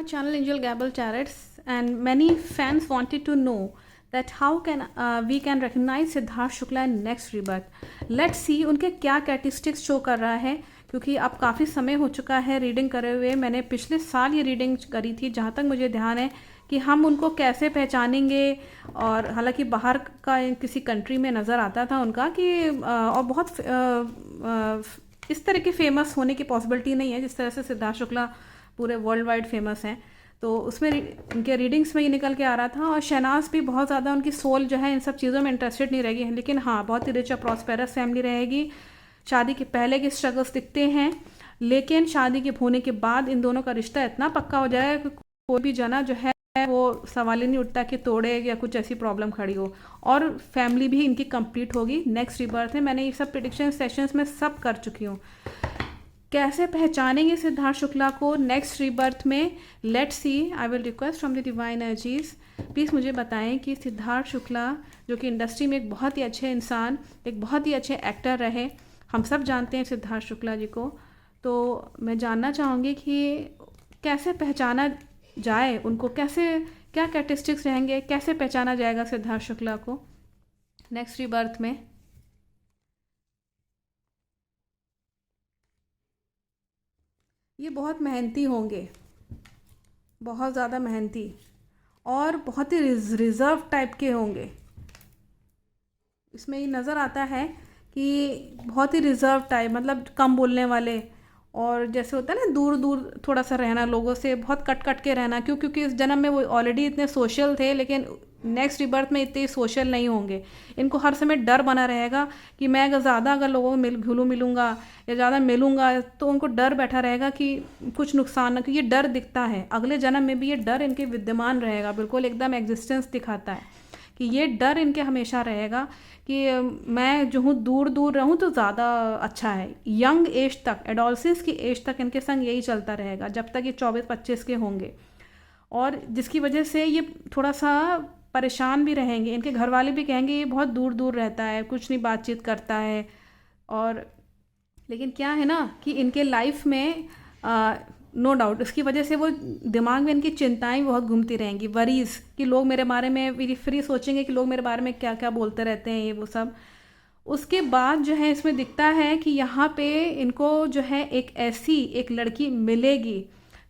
our channel Angel Gabble Chariots, and many fans wanted to know that how can we can recognize Siddharth Shukla in next rebirth. Let's see उनके क्या characteristics show कर रहा है, क्योंकि अब काफ़ी समय हो चुका है रीडिंग करे हुए. मैंने पिछले साल ये रीडिंग करी थी, जहाँ तक मुझे ध्यान है कि हम उनको कैसे पहचानेंगे. और हालांकि बाहर का किसी कंट्री में नज़र आता था उनका कि और बहुत इस तरह के फेमस होने की पॉसिबिलिटी नहीं है जिस तरह से सिद्धार्थ शुक्ला पूरे वर्ल्ड वाइड फेमस हैं. तो उसमें उनके रीडिंग्स में ये निकल के आ रहा था. और शहनाज भी बहुत ज़्यादा उनकी सोल जो है इन सब चीज़ों में इंटरेस्टेड नहीं रहेगी, लेकिन हाँ बहुत ही रिच और प्रॉस्पेरस फैमिली रहेगी. शादी के पहले के स्ट्रगल्स दिखते हैं, लेकिन शादी के होने के बाद इन दोनों का रिश्ता इतना पक्का हो जाएगा कि कोई भी जना जो है वो सवाल ही नहीं उठता कि तोड़े या कुछ ऐसी प्रॉब्लम खड़ी हो. और फैमिली भी इनकी कंप्लीट होगी नेक्स्ट रीबर्थ में. मैंने ये सब प्रेडिक्शन सेशंस में सब कर चुकी हूँ. कैसे पहचानेंगे सिद्धार्थ शुक्ला को नेक्स्ट रीबर्थ में, let's see. I will request from the divine energies, please मुझे बताएं कि सिद्धार्थ शुक्ला जो कि इंडस्ट्री में एक बहुत ही अच्छे इंसान, एक बहुत ही अच्छे एक्टर रहे, हम सब जानते हैं सिद्धार्थ शुक्ला जी को. तो मैं जानना चाहूँगी कि कैसे पहचाना जाए उनको, कैसे क्या कैरेक्टरिस्टिक्स रहेंगे, कैसे पहचाना जाएगा सिद्धार्थ शुक्ला को नेक्स्ट रीबर्थ में. ये बहुत मेहनती होंगे, बहुत ज़्यादा मेहनती, और बहुत ही रिज़र्व टाइप के होंगे. इसमें ये नज़र आता है कि बहुत ही रिज़र्व टाइप, मतलब कम बोलने वाले, और जैसे होता है ना दूर दूर थोड़ा सा रहना, लोगों से बहुत कट कट के रहना. क्योंकि इस जन्म में वो ऑलरेडी इतने सोशल थे, लेकिन नेक्स्ट रिबर्थ में इतने सोशल नहीं होंगे. इनको हर समय डर बना रहेगा कि मैं अगर लोगों को मिलूँगा या ज़्यादा मिलूँगा तो उनको डर बैठा रहेगा कि कुछ नुकसान ना. क्योंकि ये डर दिखता है, अगले जन्म में भी ये डर इनके विद्यमान रहेगा, बिल्कुल एकदम एग्जिस्टेंस दिखाता है कि ये डर इनके हमेशा रहेगा कि मैं जो हूँ दूर दूर रहूँ तो ज़्यादा अच्छा है. यंग एज तक, एडोलसेंस की एज तक इनके संग यही चलता रहेगा जब तक ये 24-25 के होंगे. और जिसकी वजह से ये थोड़ा सा परेशान भी रहेंगे. इनके घर वाले भी कहेंगे ये बहुत दूर दूर रहता है, कुछ नहीं बातचीत करता है. और लेकिन क्या है ना कि इनके लाइफ में नो डाउट इसकी वजह से वो दिमाग में इनकी चिंताएं बहुत घूमती रहेंगी, वरीज कि लोग मेरे बारे में फ्री सोचेंगे कि लोग मेरे बारे में क्या क्या बोलते रहते हैं, ये वो सब. उसके बाद जो है इसमें दिखता है कि यहाँ पे इनको जो है एक लड़की मिलेगी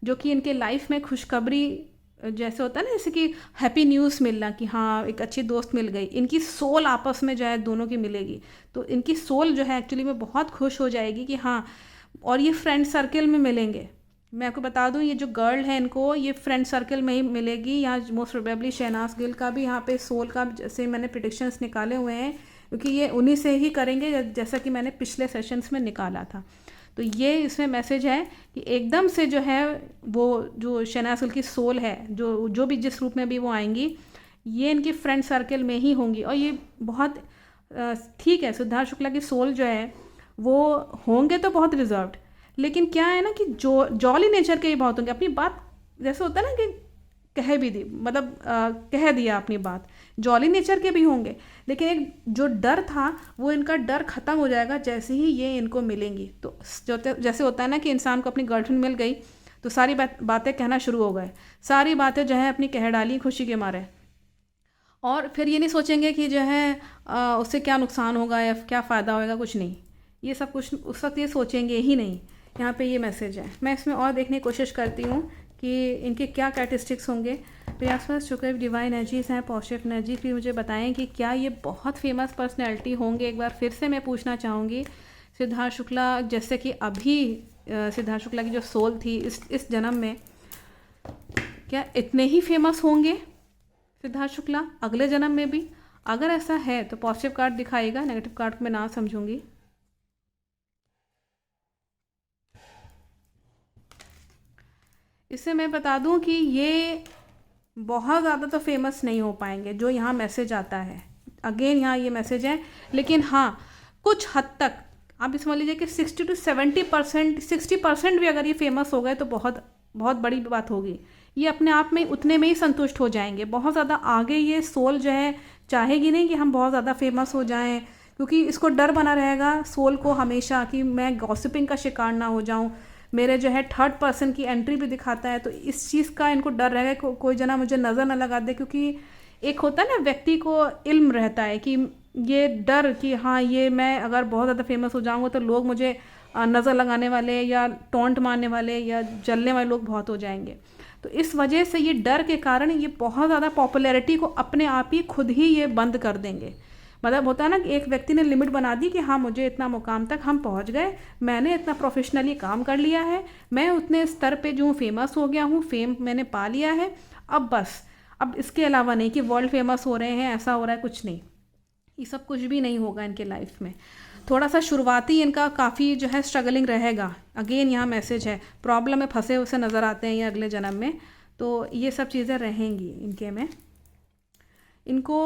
जो कि इनके लाइफ में खुशखबरी, जैसे होता है ना, जैसे कि हैप्पी न्यूज़ मिलना कि हाँ एक अच्छी दोस्त मिल गई. इनकी सोल आपस में जो है दोनों की मिलेगी, तो इनकी सोल जो है एक्चुअली में बहुत खुश हो जाएगी कि हाँ. और ये फ्रेंड सर्कल में मिलेंगे. मैं आपको बता दूं ये जो गर्ल है इनको ये फ्रेंड सर्कल में ही मिलेगी. यहाँ मोस्ट प्रोबेबली शहनाज गिल का भी यहाँ पे सोल का जैसे मैंने प्रेडिक्शंस निकाले हुए हैं, क्योंकि ये उन्हीं से ही करेंगे जैसा कि मैंने पिछले सेशंस में निकाला था. तो ये इसमें मैसेज है कि एकदम से जो है वो जो शहनाज गिल की सोल है, जो भी जिस रूप में भी वो आएंगी, ये इनकी फ्रेंड सर्कल में ही होंगी. और ये बहुत ठीक है, सिद्धार्थ शुक्ला की सोल जो है वो होंगे तो बहुत रिजर्व्ड, लेकिन क्या है ना कि जॉली नेचर के ही बहुत होंगे. अपनी बात जैसे होता है ना कि कह भी दी, मतलब कह दिया अपनी बात, जॉली नेचर के भी होंगे. लेकिन एक जो डर था वो इनका डर ख़त्म हो जाएगा जैसे ही ये इनको मिलेंगी. तो जैसे होता है ना कि इंसान को अपनी गर्लफ्रेंड मिल गई तो सारी बातें कहना शुरू हो गए, सारी बातें जो है अपनी कह डाली खुशी के मारे. और फिर ये नहीं सोचेंगे कि जो है उससे क्या नुकसान होगा या क्या फ़ायदा होगा, कुछ नहीं. ये सब कुछ उस वक्त ये सोचेंगे ही नहीं. यहाँ पे ये मैसेज है. मैं इसमें और देखने की कोशिश करती हूँ कि इनके क्या कैरेक्टरिस्टिक्स होंगे. मेरे आसपास जो कोई डिवाइन एनर्जीज हैं, पॉजिटिव एनर्जी, फिर मुझे बताएं कि क्या ये बहुत फेमस पर्सनैलिटी होंगे. एक बार फिर से मैं पूछना चाहूँगी, सिद्धार्थ शुक्ला जैसे कि अभी सिद्धार्थ शुक्ला की जो सोल थी इस जन्म में, क्या इतने ही फेमस होंगे सिद्धार्थ शुक्ला अगले जन्म में भी? अगर ऐसा है तो पॉजिटिव कार्ड दिखाएगा, नेगेटिव कार्ड को मैं ना समझूंगी. इससे मैं बता दूं कि ये बहुत ज़्यादा तो फेमस नहीं हो पाएंगे जो यहाँ मैसेज आता है. अगेन यहाँ ये मैसेज है, लेकिन हाँ कुछ हद तक आप समझ लीजिए कि 60 to 70%, 60% भी अगर ये फेमस हो गए तो बहुत बहुत बड़ी बात होगी. ये अपने आप में उतने में ही संतुष्ट हो जाएंगे. बहुत ज़्यादा आगे ये सोल जो है चाहेगी नहीं कि हम बहुत ज़्यादा फेमस हो जाएं, क्योंकि इसको डर बना रहेगा सोल को हमेशा कि मैं गॉसिपिंग का शिकार ना हो जाऊं, मेरे जो है थर्ड पर्सन की एंट्री भी दिखाता है, तो इस चीज़ का इनको डर रहेगा कोई जना मुझे नज़र ना लगा दे, क्योंकि एक होता है ना व्यक्ति को इल्म रहता है कि ये डर कि हाँ ये मैं अगर बहुत ज़्यादा फेमस हो जाऊँगा तो लोग मुझे नज़र लगाने वाले या टॉन्ट मारने वाले या जलने वाले लोग बहुत हो जाएंगे। तो इस वजह से ये डर के कारण ये बहुत ज़्यादा पॉपुलैरिटी को अपने आप ही खुद ही ये बंद कर देंगे। मतलब होता है ना कि एक व्यक्ति ने लिमिट बना दी कि हाँ मुझे इतना मुकाम तक हम पहुंच गए, मैंने इतना प्रोफेशनली काम कर लिया है, मैं उतने स्तर पे जो फेमस हो गया हूँ, फेम मैंने पा लिया है, अब बस अब इसके अलावा नहीं कि वर्ल्ड फेमस हो रहे हैं, ऐसा हो रहा है, कुछ नहीं, ये सब कुछ भी नहीं होगा इनके लाइफ में। थोड़ा सा शुरुआती इनका काफ़ी जो है स्ट्रगलिंग रहेगा। अगेन यहाँ मैसेज है, प्रॉब्लम में फंसे उसे नज़र आते हैं ये अगले जन्म में, तो ये सब चीज़ें रहेंगी इनके में। इनको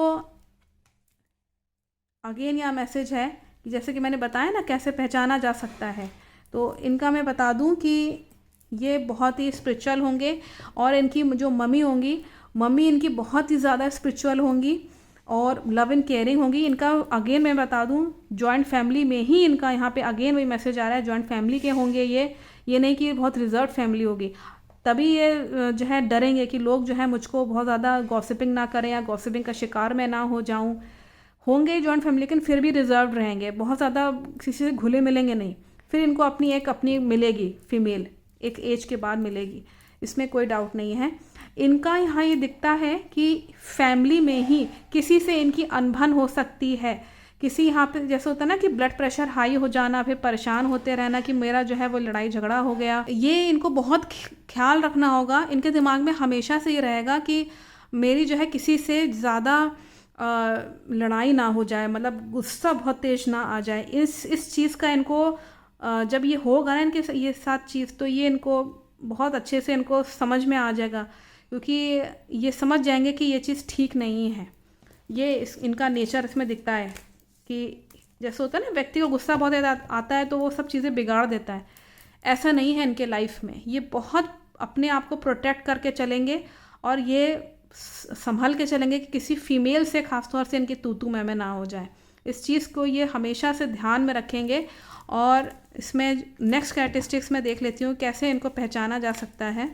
अगेन यहाँ मैसेज है कि जैसे कि मैंने बताया ना कैसे पहचाना जा सकता है, तो इनका मैं बता दूं कि ये बहुत ही स्पिरिचुअल होंगे, और इनकी जो मम्मी होंगी, मम्मी इनकी बहुत ही ज़्यादा स्पिरिचुअल होंगी और लव एंड केयरिंग होंगी। इनका अगेन मैं बता दूं जॉइंट फैमिली में ही इनका यहाँ पे अगेन वही मैसेज आ रहा है, जॉइंट फैमिली के होंगे ये नहीं कि बहुत रिजर्व फैमिली होगी, तभी ये जो है डरेंगे कि लोग जो है मुझको बहुत ज़्यादा गॉसिपिंग ना करें या गॉसिपिंग का शिकार मैं ना हो जाऊँ। होंगे जॉइंट फैमिली लेकिन फिर भी रिजर्व रहेंगे, बहुत ज़्यादा किसी से घुले मिलेंगे नहीं। फिर इनको अपनी मिलेगी फीमेल, एक एज के बाद मिलेगी, इसमें कोई डाउट नहीं है। इनका यहाँ ये दिखता है कि फैमिली में ही किसी से इनकी अनबन हो सकती है, किसी यहाँ पे जैसे होता है ना कि ब्लड प्रेशर हाई हो जाना, फिर परेशान होते रहना कि मेरा जो है वो लड़ाई झगड़ा हो गया, ये इनको बहुत ख्याल रखना होगा। इनके दिमाग में हमेशा से ये रहेगा कि मेरी जो है किसी से ज़्यादा लड़ाई ना हो जाए, मतलब गुस्सा बहुत तेज ना आ जाए। इस चीज़ का इनको जब ये होगा ना इनके ये साथ चीज़, तो ये इनको बहुत अच्छे से इनको समझ में आ जाएगा, क्योंकि ये समझ जाएंगे कि ये चीज़ ठीक नहीं है। ये इनका नेचर इसमें दिखता है कि जैसे होता है ना व्यक्ति को गुस्सा बहुत आता है तो वो सब चीज़ें बिगाड़ देता है, ऐसा नहीं है इनके लाइफ में। ये बहुत अपने आप को प्रोटेक्ट करके चलेंगे और ये संभल के चलेंगे कि किसी फीमेल से खासतौर से इनकी तू मैं ना हो जाए। इस चीज़ को ये हमेशा से ध्यान में रखेंगे। और इसमें नेक्स्ट कैरेक्टरिस्टिक्स में देख लेती हूँ कैसे इनको पहचाना जा सकता है।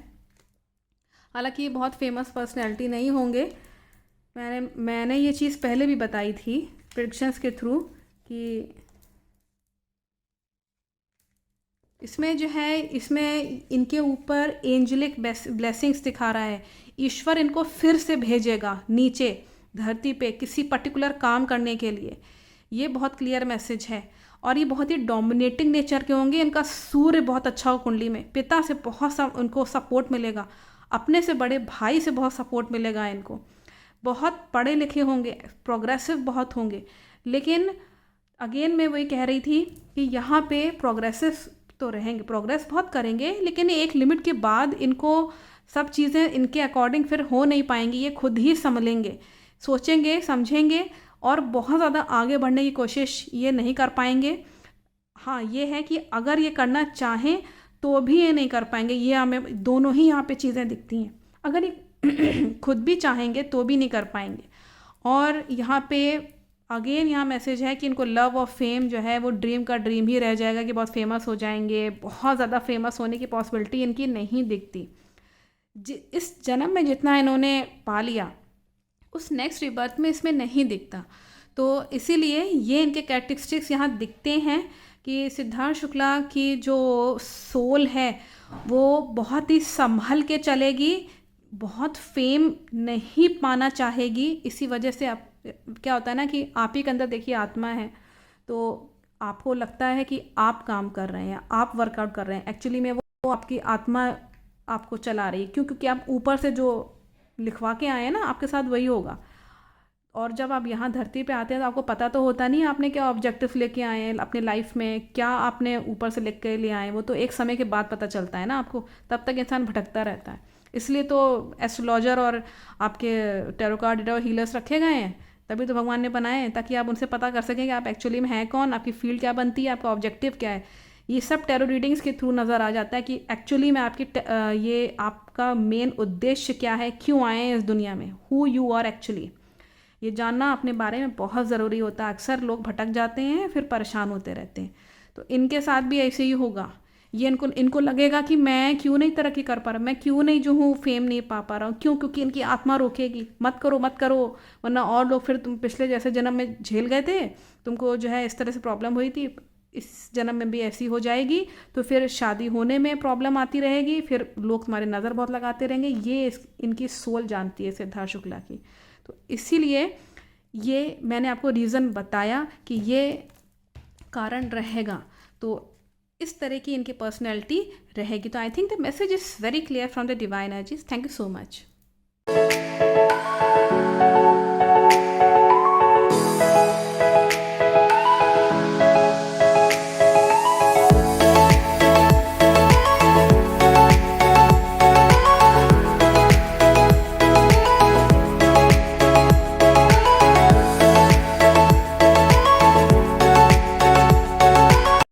हालांकि ये बहुत फेमस पर्सनैलिटी नहीं होंगे, मैंने ये चीज़ पहले भी बताई थी प्रेडिक्शंस के थ्रू कि इसमें जो है इसमें इनके ऊपर एंजेलिक ब्लेसिंग्स दिखा रहा है। ईश्वर इनको फिर से भेजेगा नीचे धरती पे किसी पर्टिकुलर काम करने के लिए, ये बहुत क्लियर मैसेज है। और ये बहुत ही डोमिनेटिंग नेचर के होंगे। इनका सूर्य बहुत अच्छा हो कुंडली में, पिता से बहुत उनको सपोर्ट मिलेगा, अपने से बड़े भाई से बहुत सपोर्ट मिलेगा इनको, बहुत पढ़े लिखे होंगे, प्रोग्रेसिव बहुत होंगे। लेकिन अगेन मैं वही कह रही थी कि यहाँ पे प्रोग्रेसिव तो रहेंगे, प्रोग्रेस बहुत करेंगे, लेकिन एक लिमिट के बाद इनको सब चीज़ें इनके अकॉर्डिंग फिर हो नहीं पाएंगी। ये खुद ही संभलेंगे, सोचेंगे, समझेंगे और बहुत ज़्यादा आगे बढ़ने की कोशिश ये नहीं कर पाएंगे। हाँ ये है कि अगर ये करना चाहें तो भी ये नहीं कर पाएंगे। ये हमें दोनों ही यहाँ पे चीज़ें दिखती हैं। अगर ये खुद भी चाहेंगे तो भी नहीं कर पाएंगे। और यहाँ पे अगेन यहाँ मैसेज है कि इनको लव और फेम जो है वो ड्रीम का ड्रीम ही रह जाएगा कि बहुत फेमस हो जाएंगे। बहुत ज़्यादा फेमस होने की पॉसिबिलिटी इनकी नहीं दिखती। इस जन्म में जितना इन्होंने पा लिया उस नेक्स्ट रिबर्थ में इसमें नहीं दिखता। तो इसीलिए ये इनके कैरेक्टरिस्टिक्स यहाँ दिखते हैं कि सिद्धार्थ शुक्ला की जो सोल है वो बहुत ही संभल के चलेगी, बहुत फेम नहीं पाना चाहेगी। इसी वजह से आप क्या होता है ना कि आप ही के अंदर देखिए आत्मा है, तो आपको लगता है कि आप काम कर रहे हैं, आप वर्कआउट कर रहे हैं, एक्चुअली में वो आपकी आत्मा आपको चला रही है। क्यों? क्योंकि आप ऊपर से जो लिखवा के आए हैं ना, आपके साथ वही होगा। और जब आप यहाँ धरती पे आते हैं तो आपको पता तो होता नहीं आपने क्या ऑब्जेक्टिव लेके आए हैं अपने लाइफ में, क्या आपने ऊपर से लिख के ले आए हैं, वो तो एक समय के बाद पता चलता है ना आपको, तब तक इंसान भटकता रहता है। इसलिए तो एस्ट्रोलॉजर और आपके टैरो कार्ड रीडर और हीलर्स रखे गए हैं, तभी तो भगवान ने बनाए हैं, ताकि आप उनसे पता कर सकें कि आप एक्चुअली में हैं कौन, आपकी फील्ड क्या बनती है, आपका ऑब्जेक्टिव क्या है। ये सब टैरो रीडिंग्स के थ्रू नज़र आ जाता है कि एक्चुअली में आपकी ये आपका मेन उद्देश्य क्या है, क्यों आए हैं इस दुनिया में, हु यू आर एक्चुअली। ये जानना अपने बारे में बहुत ज़रूरी होता है। अक्सर लोग भटक जाते हैं, फिर परेशान होते रहते हैं। तो इनके साथ भी ऐसे ही होगा। ये इनको इनको लगेगा कि मैं क्यों नहीं तरक्की कर पा रहा, मैं क्यों नहीं जो हूँ फेम नहीं पा पा रहा हूँ, क्यों? क्योंकि इनकी आत्मा रोकेगी, मत करो मत करो, वरना और लोग फिर तुम पिछले जैसे जन्म में झेल गए थे, तुमको जो है इस तरह से प्रॉब्लम हुई थी, इस जन्म में भी ऐसी हो जाएगी, तो फिर शादी होने में प्रॉब्लम आती रहेगी, फिर लोग तुम्हारी नज़र बहुत लगाते रहेंगे। ये इनकी सोल जानती है सिद्धार्थ शुक्ला की। तो इसीलिए ये मैंने आपको रीज़न बताया कि ये कारण रहेगा, तो इस तरह की इनकी पर्सनैलिटी रहेगी। तो I think the message is very clear from the divine energies. Thank you so much.